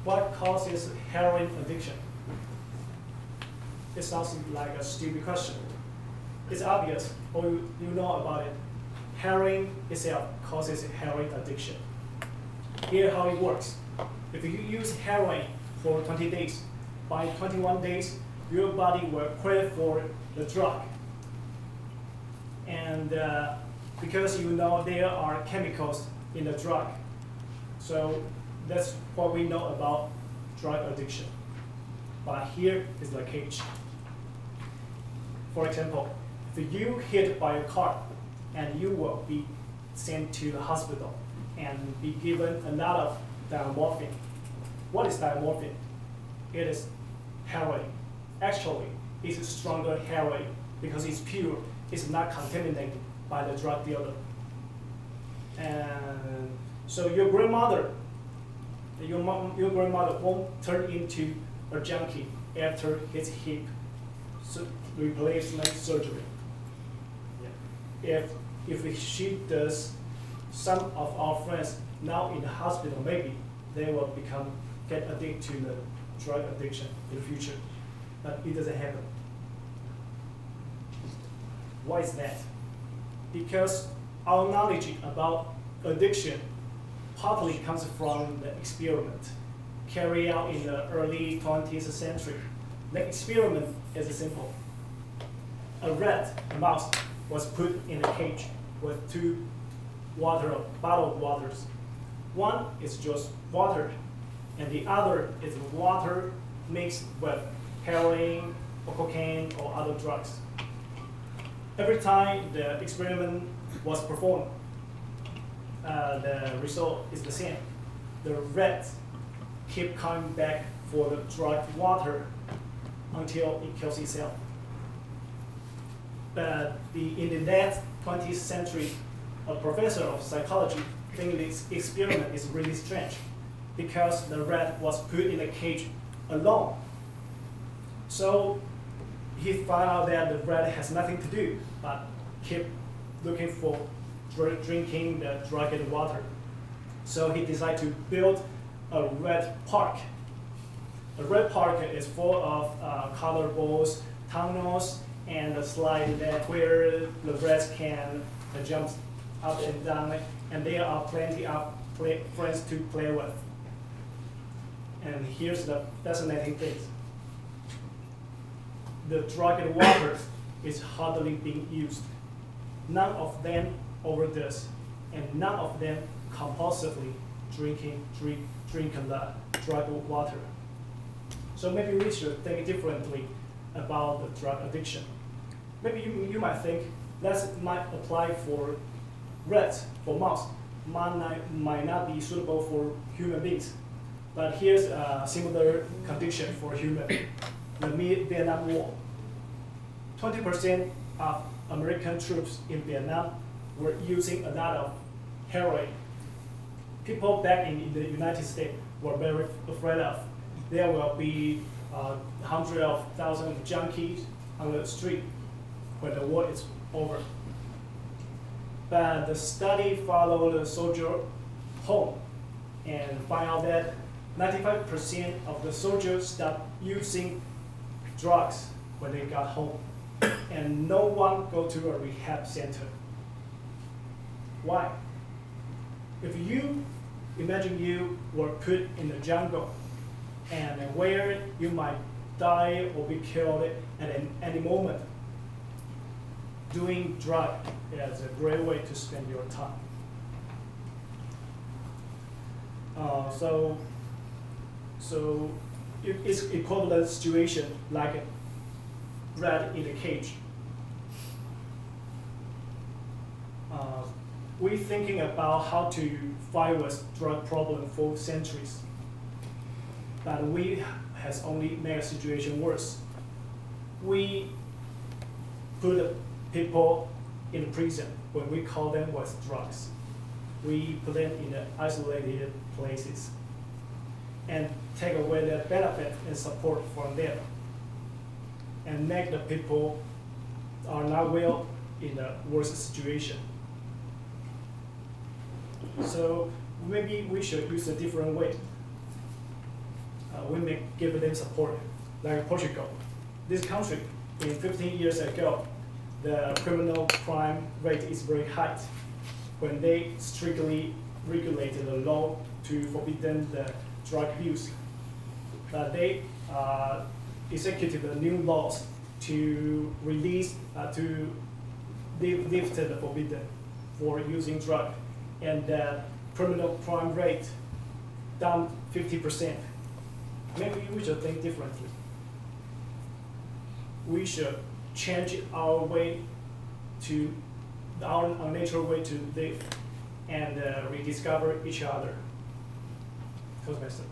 What causes heroin addiction? It sounds like a stupid question. It's obvious, or you know about it. Heroin itself causes heroin addiction. Here how it works. If you use heroin for 20 days, by 21 days, your body will crave for the drug. And because you know there are chemicals in the drug, so that's what we know about drug addiction. But here is the catch. For example, if you hit by a car, and you will be sent to the hospital and be given a lot of diamorphine. What is diamorphine? It is heroin. Actually, it's stronger heroin because it's pure. It's not contaminated by the drug dealer. And so your grandmother won't turn into a junkie after his hip replacement surgery. Yeah. If she does, some of our friends now in the hospital, maybe they will get addicted to the drug addiction in the future, but it doesn't happen. Why is that? Because our knowledge about addiction partly comes from the experiment carried out in the early 20th century. The experiment is simple. A rat, a mouse, was put in a cage with two bottled waters. One is just water, and the other is water mixed with heroin or cocaine or other drugs. Every time the experiment was performed, the result is the same. The rat keep coming back for the drug water until it kills itself. But in the late 20th century, a professor of psychology thinks this experiment is really strange because the rat was put in a cage alone. So he found out that the rat has nothing to do but keep looking for drinking the drugged water. So he decided to build a rat park. A rat park is full of color balls, tunnels, and a slide where the rats can jump up and down, and there are plenty of friends to play with. And here's the fascinating thing. The drugged water is hardly being used. None of them overdose, and none of them compulsively drink the drugged water. So maybe we should think differently about the drug addiction. Maybe you might think that might apply for rats, for mouse, might not be suitable for human beings. But here's a similar condition for human. The Vietnam War. 20% of American troops in Vietnam were using a lot of heroin. People back in the United States were very afraid of. There will be hundreds of thousands of junkies on the street when the war is over. But the study followed the soldier home and found out that 95% of the soldiers stopped using drugs when they got home, and no one go to a rehab center. Why? If you imagine you were put in the jungle and where you might die or be killed at any moment, doing drug is a great way to spend your time. So it's equivalent situation like a rat in a cage. We're thinking about how to fight with drug problem for centuries, but we has only made the situation worse. We put people in prison when we call them with drugs. We put them in isolated places and take away their benefit and support from them, and make the people are not well in the worst situation. So maybe we should use a different way. We may give them support, like Portugal. This country, in 15 years ago, the criminal crime rate is very high. When they strictly regulated the law to forbidden the drug use, they executed the new laws to release, to lift the forbidden for using drug, and the criminal crime rate down 50%. Maybe we should think differently. We should change our way to our natural way to live and rediscover each other. Toastmaster.